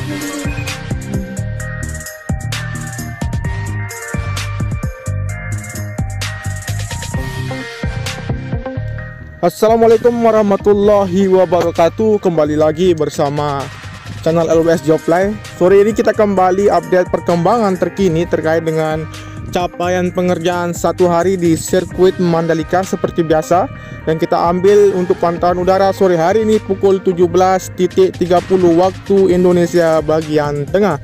Assalamualaikum warahmatullahi wabarakatuh. Kembali lagi bersama channel LWS Jobfly. Sore ini kita kembali update perkembangan terkini terkait dengan capaian pengerjaan satu hari di sirkuit Mandalika seperti biasa. Dan kita ambil untuk pantauan udara sore hari ini pukul 17.30 waktu Indonesia bagian tengah.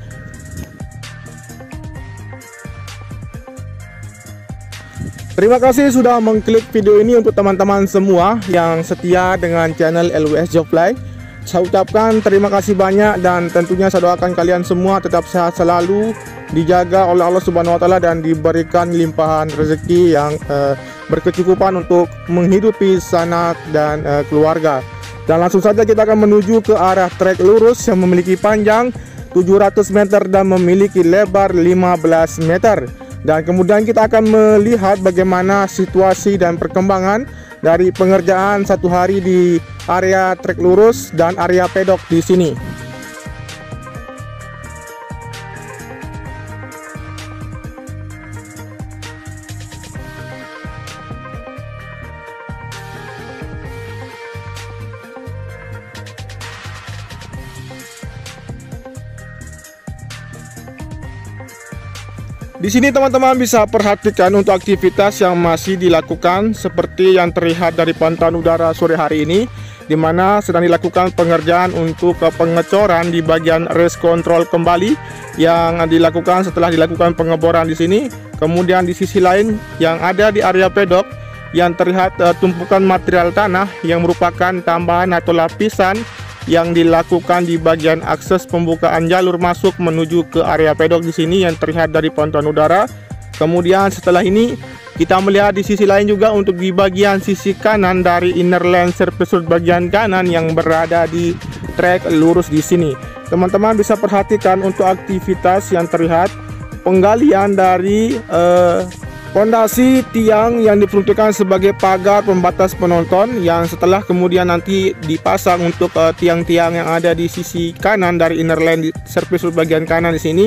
Terima kasih sudah mengklik video ini untuk teman-teman semua yang setia dengan channel LWS Jobfly. Saya ucapkan terima kasih banyak dan tentunya saya doakan kalian semua tetap sehat selalu, dijaga oleh Allah Subhanahu wa taala dan diberikan limpahan rezeki yang berkecukupan untuk menghidupi sanak dan keluarga. Dan langsung saja kita akan menuju ke arah trek lurus yang memiliki panjang 700 meter dan memiliki lebar 15 meter. Dan kemudian kita akan melihat bagaimana situasi dan perkembangan dari pengerjaan satu hari di area trek lurus dan area pedok di sini. Di sini teman-teman bisa perhatikan untuk aktivitas yang masih dilakukan seperti yang terlihat dari pantauan udara sore hari ini, di mana sedang dilakukan pengerjaan untuk pengecoran di bagian race control kembali yang dilakukan setelah dilakukan pengeboran di sini. Kemudian di sisi lain yang ada di area pedok yang terlihat tumpukan material tanah yang merupakan tambahan atau lapisan yang dilakukan di bagian akses pembukaan jalur masuk menuju ke area pedok di sini yang terlihat dari pantauan udara. Kemudian setelah ini kita melihat di sisi lain juga untuk di bagian sisi kanan dari inner lane service road bagian kanan yang berada di trek lurus di sini. Teman-teman bisa perhatikan untuk aktivitas yang terlihat penggalian dari pondasi tiang yang diperuntukkan sebagai pagar pembatas penonton yang setelah kemudian nanti dipasang untuk tiang-tiang yang ada di sisi kanan dari inner lane service road bagian kanan di sini.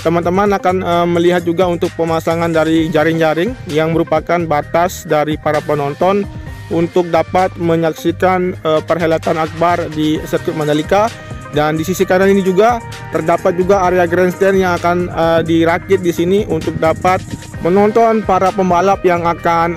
Teman-teman akan melihat juga untuk pemasangan dari jaring-jaring yang merupakan batas dari para penonton untuk dapat menyaksikan perhelatan akbar di sirkuit Mandalika. Dan di sisi kanan ini juga terdapat juga area grandstand yang akan dirakit di sini untuk dapat menonton para pembalap yang akan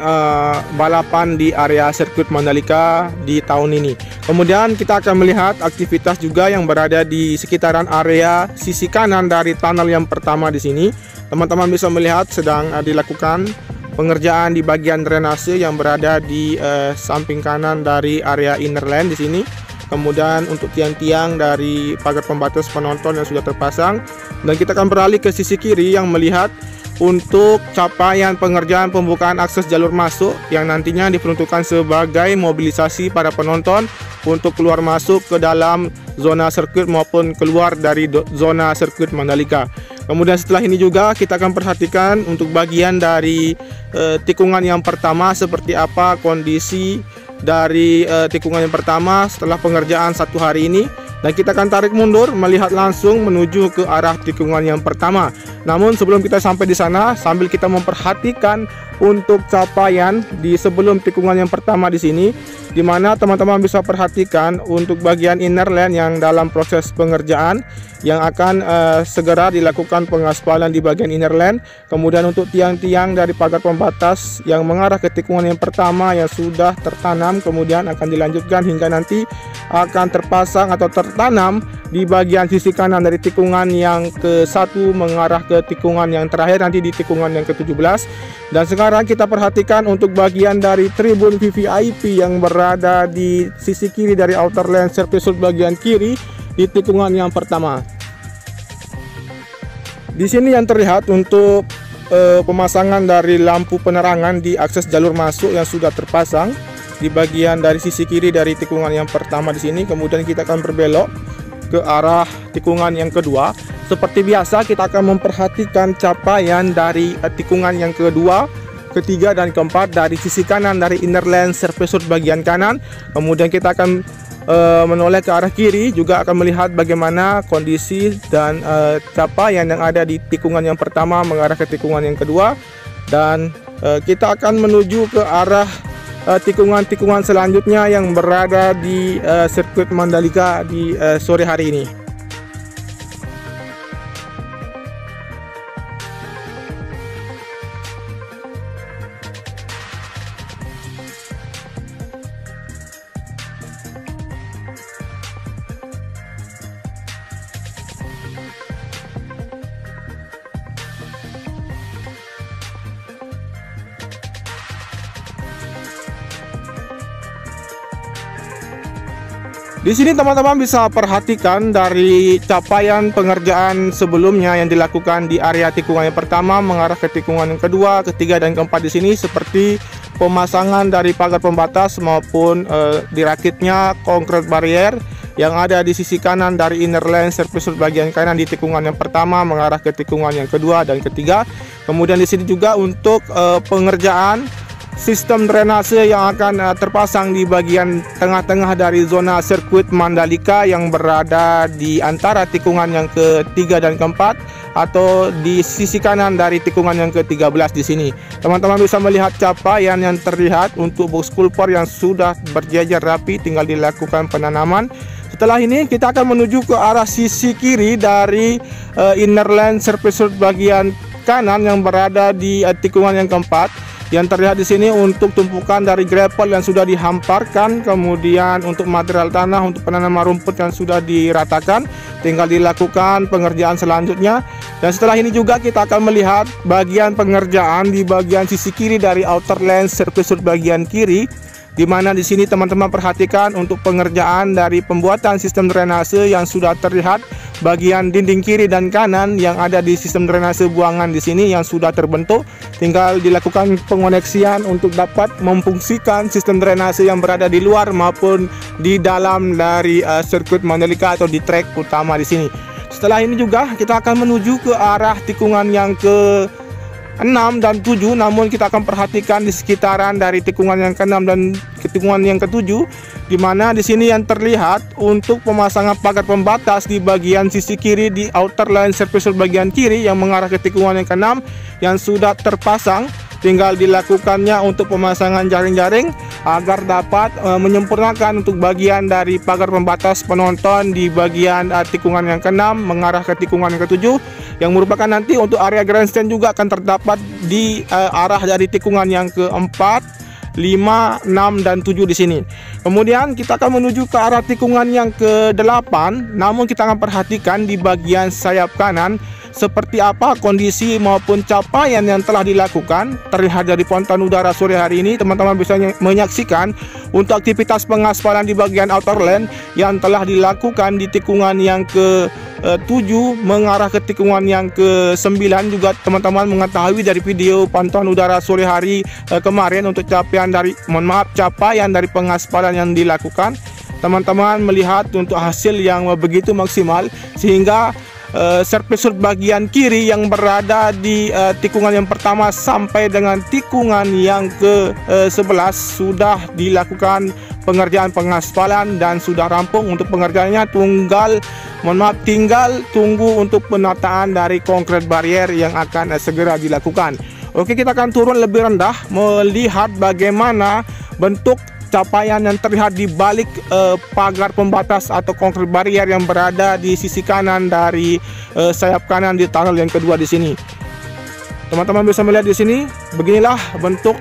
balapan di area sirkuit Mandalika di tahun ini. Kemudian kita akan melihat aktivitas juga yang berada di sekitaran area sisi kanan dari tunnel yang pertama di sini. Teman-teman bisa melihat sedang dilakukan pengerjaan di bagian drainase yang berada di samping kanan dari area inner lane di sini. Kemudian untuk tiang-tiang dari pagar pembatas penonton yang sudah terpasang. Dan kita akan beralih ke sisi kiri yang melihat untuk capaian pengerjaan pembukaan akses jalur masuk yang nantinya diperuntukkan sebagai mobilisasi para penonton untuk keluar masuk ke dalam zona sirkuit maupun keluar dari zona sirkuit Mandalika. Kemudian setelah ini juga kita akan perhatikan untuk bagian dari tikungan yang pertama seperti apa kondisi dari tikungan yang pertama setelah pengerjaan satu hari ini. Dan kita akan tarik mundur melihat langsung menuju ke arah tikungan yang pertama. Namun sebelum kita sampai di sana, sambil kita memperhatikan untuk capaian di sebelum tikungan yang pertama di sini, di mana teman-teman bisa perhatikan untuk bagian inner lane yang dalam proses pengerjaan yang akan segera dilakukan pengaspalan di bagian inner lane. Kemudian untuk tiang-tiang dari pagar pembatas yang mengarah ke tikungan yang pertama yang sudah tertanam kemudian akan dilanjutkan hingga nanti akan terpasang atau tertanam di bagian sisi kanan dari tikungan yang ke-1 mengarah ke tikungan yang terakhir nanti di tikungan yang ke-17. Dan sekarang kita perhatikan untuk bagian dari tribun VVIP yang berada di sisi kiri dari outer lane service road bagian kiri di tikungan yang pertama. Di sini yang terlihat untuk pemasangan dari lampu penerangan di akses jalur masuk yang sudah terpasang di bagian dari sisi kiri dari tikungan yang pertama di sini. Kemudian kita akan berbelok ke arah tikungan yang kedua. Seperti biasa kita akan memperhatikan capaian dari tikungan yang kedua, ketiga dan keempat dari sisi kanan dari inner lane service road bagian kanan. Kemudian kita akan menoleh ke arah kiri juga akan melihat bagaimana kondisi dan capaian yang ada di tikungan yang pertama mengarah ke tikungan yang kedua, dan kita akan menuju ke arah tikungan-tikungan selanjutnya yang berada di sirkuit Mandalika di sore hari ini. Di sini teman-teman bisa perhatikan dari capaian pengerjaan sebelumnya yang dilakukan di area tikungan yang pertama mengarah ke tikungan yang kedua, ketiga, dan keempat di sini, seperti pemasangan dari pagar pembatas maupun dirakitnya konkret barrier yang ada di sisi kanan dari inner lane service road bagian kanan di tikungan yang pertama mengarah ke tikungan yang kedua dan ketiga. Kemudian di sini juga untuk pengerjaan sistem drainase yang akan terpasang di bagian tengah-tengah dari zona sirkuit Mandalika yang berada di antara tikungan yang ketiga dan keempat, atau di sisi kanan dari tikungan yang ke-13 di sini. Teman-teman bisa melihat capaian yang terlihat untuk box culvert yang sudah berjajar rapi, tinggal dilakukan penanaman. Setelah ini kita akan menuju ke arah sisi kiri dari inner lane service road bagian kanan yang berada di tikungan yang keempat. Yang terlihat di sini untuk tumpukan dari gravel yang sudah dihamparkan, kemudian untuk material tanah untuk penanaman rumput yang sudah diratakan, tinggal dilakukan pengerjaan selanjutnya. Dan setelah ini juga kita akan melihat bagian pengerjaan di bagian sisi kiri dari outer lane service road bagian kiri, di mana di sini teman-teman perhatikan untuk pengerjaan dari pembuatan sistem drainase yang sudah terlihat bagian dinding kiri dan kanan yang ada di sistem drainase buangan di sini yang sudah terbentuk. Tinggal dilakukan pengoneksian untuk dapat memfungsikan sistem drainase yang berada di luar maupun di dalam dari sirkuit Mandalika atau di trek utama di sini. Setelah ini juga kita akan menuju ke arah tikungan yang ke 6 dan 7, namun kita akan perhatikan di sekitaran dari tikungan yang ke-6 dan tikungan yang ke-7, di mana di sini yang terlihat untuk pemasangan pagar pembatas di bagian sisi kiri di outer line service road bagian kiri yang mengarah ke tikungan yang ke-6 yang sudah terpasang. Tinggal dilakukannya untuk pemasangan jaring-jaring agar dapat menyempurnakan untuk bagian dari pagar pembatas penonton di bagian tikungan yang ke-6 mengarah ke tikungan yang ke-7, yang merupakan nanti untuk area grandstand juga akan terdapat di arah dari tikungan yang ke-4, 5, 6, dan 7 di sini. Kemudian kita akan menuju ke arah tikungan yang ke-8, namun kita akan perhatikan di bagian sayap kanan seperti apa kondisi maupun capaian yang telah dilakukan. Terlihat dari pantauan udara sore hari ini, teman-teman bisa menyaksikan untuk aktivitas pengaspalan di bagian outer lane yang telah dilakukan di tikungan yang ke-7 mengarah ke tikungan yang ke-9. Juga teman-teman mengetahui dari video pantauan udara sore hari kemarin untuk capaian dari pengaspalan yang dilakukan. Teman-teman melihat untuk hasil yang begitu maksimal, sehingga service road bagian kiri yang berada di tikungan yang pertama sampai dengan tikungan yang ke-11 sudah dilakukan pengerjaan pengaspalan dan sudah rampung untuk pengerjaannya. Tinggal tunggu untuk penataan dari konkret barrier yang akan segera dilakukan. Oke, kita akan turun lebih rendah melihat bagaimana bentuk capaian yang terlihat di balik pagar pembatas atau konkret barrier yang berada di sisi kanan dari sayap kanan di tunnel yang kedua di sini. Teman-teman bisa melihat di sini, beginilah bentuk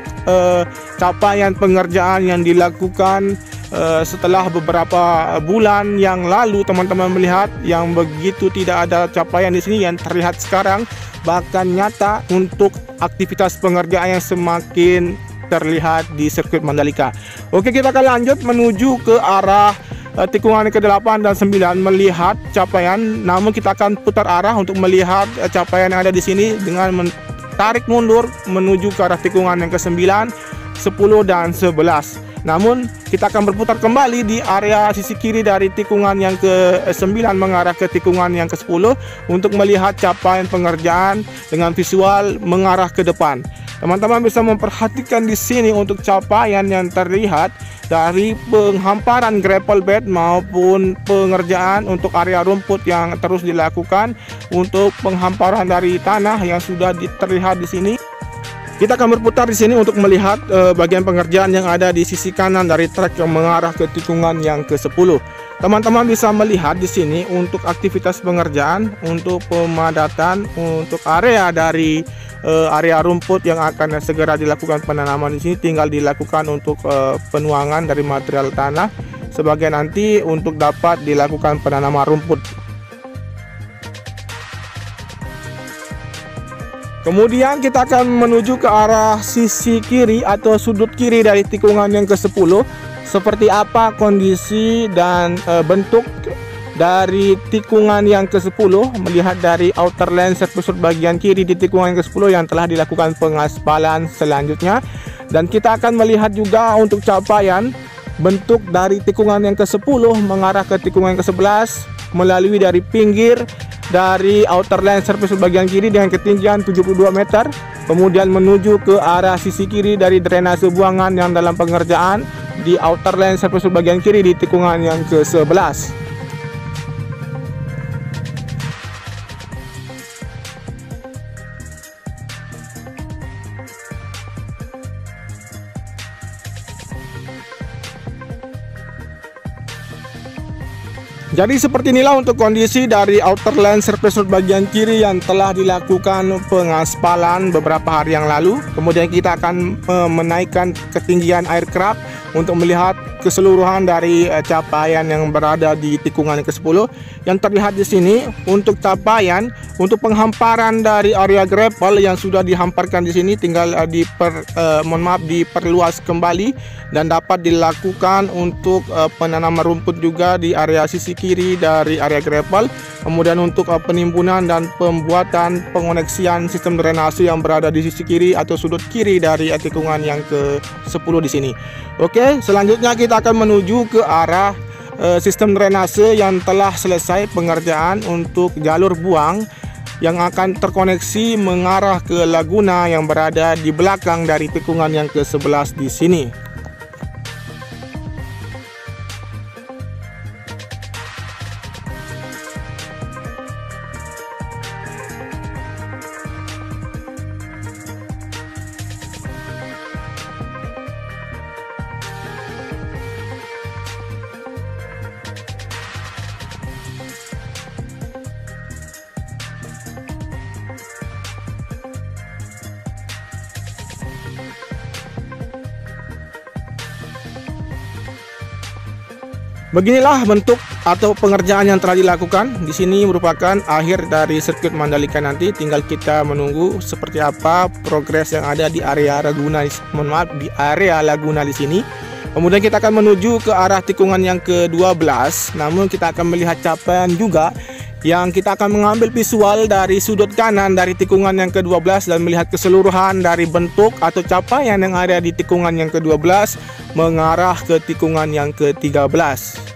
capaian pengerjaan yang dilakukan setelah beberapa bulan yang lalu. Teman-teman melihat yang begitu tidak ada capaian di sini, yang terlihat sekarang bahkan nyata untuk aktivitas pengerjaan yang semakin terlihat di sirkuit Mandalika. Oke, kita akan lanjut menuju ke arah tikungan ke-8 dan 9 melihat capaian, namun kita akan putar arah untuk melihat capaian yang ada di sini dengan tarik mundur menuju ke arah tikungan yang ke-9, 10, dan 11. Namun kita akan berputar kembali di area sisi kiri dari tikungan yang ke-9 mengarah ke tikungan yang ke-10 untuk melihat capaian pengerjaan dengan visual mengarah ke depan. Teman-teman bisa memperhatikan di sini untuk capaian yang terlihat dari penghamparan gravel bed maupun pengerjaan untuk area rumput yang terus dilakukan untuk penghamparan dari tanah yang sudah terlihat di sini. Kita akan berputar di sini untuk melihat bagian pengerjaan yang ada di sisi kanan dari trek yang mengarah ke tikungan yang ke-10. Teman-teman bisa melihat di sini untuk aktivitas pengerjaan, untuk pemadatan, untuk area dari area rumput yang akan segera dilakukan penanaman di sini tinggal dilakukan untuk penuangan dari material tanah sebagai nanti untuk dapat dilakukan penanaman rumput. Kemudian kita akan menuju ke arah sisi kiri atau sudut kiri dari tikungan yang ke-10. Seperti apa kondisi dan bentuk dari tikungan yang ke-10, melihat dari outer lane surface bagian kiri di tikungan yang ke-10 yang telah dilakukan pengaspalan selanjutnya. Dan kita akan melihat juga untuk capaian bentuk dari tikungan yang ke-10 mengarah ke tikungan yang ke-11 melalui dari pinggir dari outer lane surface bagian kiri dengan ketinggian 72 meter, kemudian menuju ke arah sisi kiri dari drainase buangan yang dalam pengerjaan di outer lane surface bagian kiri di tikungan yang ke-11. Jadi seperti inilah untuk kondisi dari outer lane surface bagian kiri yang telah dilakukan pengaspalan beberapa hari yang lalu. Kemudian kita akan menaikkan ketinggian aircraft untuk melihat keseluruhan dari capaian yang berada di tikungan yang ke-10. Yang terlihat di sini untuk capaian untuk penghamparan dari area gravel yang sudah dihamparkan di sini tinggal diperluas kembali dan dapat dilakukan untuk penanaman rumput juga di area sisi kiri dari area gravel. Kemudian untuk penimbunan dan pembuatan pengoneksian sistem drainase yang berada di sisi kiri atau sudut kiri dari tikungan yang ke-10 di sini. Oke, selanjutnya kita akan menuju ke arah sistem drainase yang telah selesai pengerjaan untuk jalur buang yang akan terkoneksi mengarah ke laguna yang berada di belakang dari tikungan yang ke-11 di sini. Beginilah bentuk atau pengerjaan yang telah dilakukan. Di sini merupakan akhir dari sirkuit Mandalika nanti. Tinggal kita menunggu seperti apa progres yang ada di area Laguna, di area Laguna di sini. Kemudian kita akan menuju ke arah tikungan yang ke-12. Namun kita akan melihat capaian juga yang kita akan mengambil visual dari sudut kanan dari tikungan yang ke-12 dan melihat keseluruhan dari bentuk atau capaian yang ada di tikungan yang ke-12 mengarah ke tikungan yang ke-13.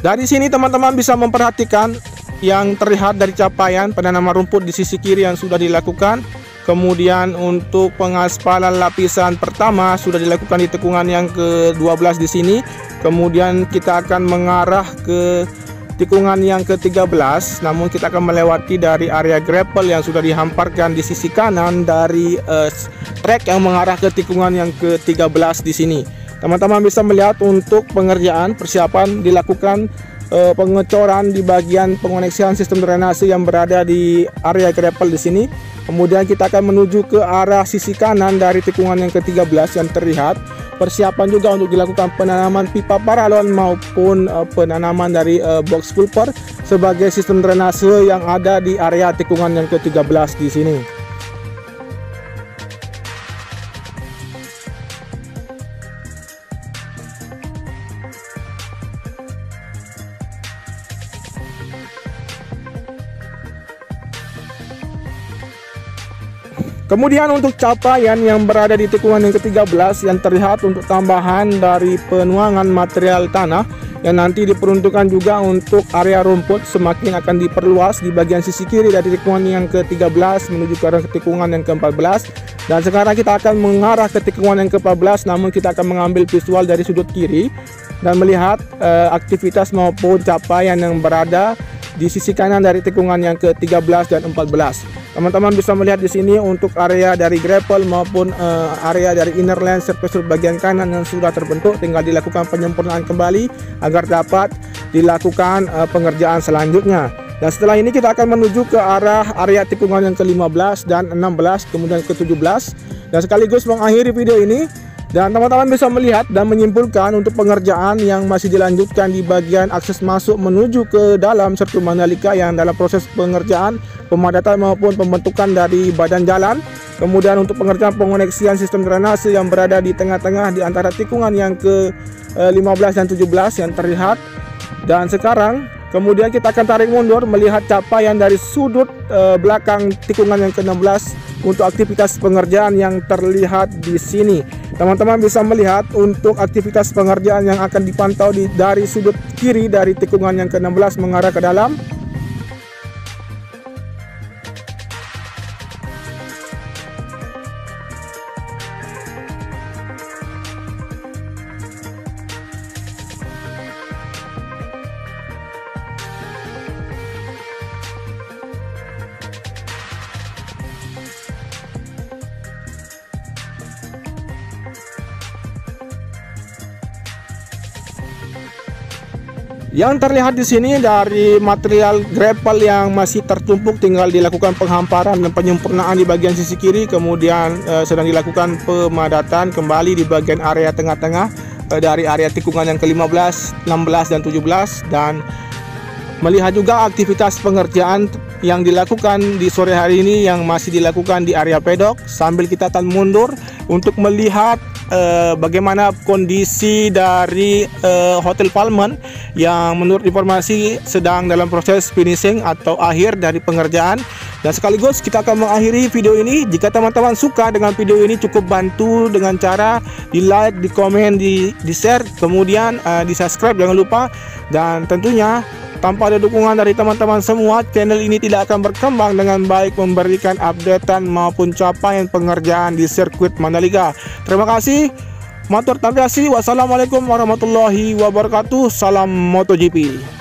Dari sini teman-teman bisa memperhatikan yang terlihat dari capaian penanaman rumput di sisi kiri yang sudah dilakukan. Kemudian untuk pengaspalan lapisan pertama sudah dilakukan di tikungan yang ke-12 di sini. Kemudian kita akan mengarah ke tikungan yang ke-13, namun kita akan melewati dari area gravel yang sudah dihamparkan di sisi kanan dari trek yang mengarah ke tikungan yang ke-13 di sini. Teman-teman bisa melihat untuk pengerjaan persiapan dilakukan pengecoran di bagian pengoneksian sistem drainase yang berada di area gravel di sini. Kemudian kita akan menuju ke arah sisi kanan dari tikungan yang ke-13 yang terlihat. Persiapan juga untuk dilakukan penanaman pipa paralon maupun penanaman dari box culvert sebagai sistem drainase yang ada di area tikungan yang ke-13 di sini. Kemudian untuk capaian yang berada di tikungan yang ke-13 yang terlihat untuk tambahan dari penuangan material tanah yang nanti diperuntukkan juga untuk area rumput semakin akan diperluas di bagian sisi kiri dari tikungan yang ke-13 menuju ke arah tikungan yang ke-14. Dan sekarang kita akan mengarah ke tikungan yang ke-14, namun kita akan mengambil visual dari sudut kiri dan melihat aktivitas maupun capaian yang berada di sisi kanan dari tikungan yang ke-13 dan 14. Teman-teman bisa melihat di sini untuk area dari gravel maupun area dari inner lane surface bagian kanan yang sudah terbentuk, tinggal dilakukan penyempurnaan kembali agar dapat dilakukan pengerjaan selanjutnya. Dan setelah ini kita akan menuju ke arah area tikungan yang ke-15 dan 16 kemudian ke-17 dan sekaligus mengakhiri video ini. Dan teman-teman bisa melihat dan menyimpulkan untuk pengerjaan yang masih dilanjutkan di bagian akses masuk menuju ke dalam Sirkuit Mandalika yang dalam proses pengerjaan pemadatan maupun pembentukan dari badan jalan. Kemudian untuk pengerjaan pengoneksian sistem drainase yang berada di tengah-tengah di antara tikungan yang ke-15 dan 17 yang terlihat. Dan sekarang kemudian kita akan tarik mundur melihat capaian dari sudut belakang tikungan yang ke-16 untuk aktivitas pengerjaan yang terlihat di sini. Teman-teman bisa melihat untuk aktivitas pengerjaan yang akan dipantau dari sudut kiri dari tikungan yang ke-16 mengarah ke dalam. Yang terlihat di sini dari material gravel yang masih tertumpuk tinggal dilakukan penghamparan dan penyempurnaan di bagian sisi kiri, kemudian sedang dilakukan pemadatan kembali di bagian area tengah-tengah dari area tikungan yang ke-15, 16 dan 17 dan melihat juga aktivitas pengerjaan yang dilakukan di sore hari ini yang masih dilakukan di area pedok sambil kita akan mundur untuk melihat bagaimana kondisi dari Hotel Palmen yang menurut informasi sedang dalam proses finishing atau akhir dari pengerjaan. Dan sekaligus kita akan mengakhiri video ini. Jika teman-teman suka dengan video ini, cukup bantu dengan cara di like, di komen, di share, kemudian di subscribe jangan lupa. Dan tentunya tanpa ada dukungan dari teman-teman semua, channel ini tidak akan berkembang dengan baik memberikan updatean maupun capaian pengerjaan di sirkuit Mandalika. Terima kasih. Matur terima kasih. Wassalamualaikum warahmatullahi wabarakatuh. Salam MotoGP.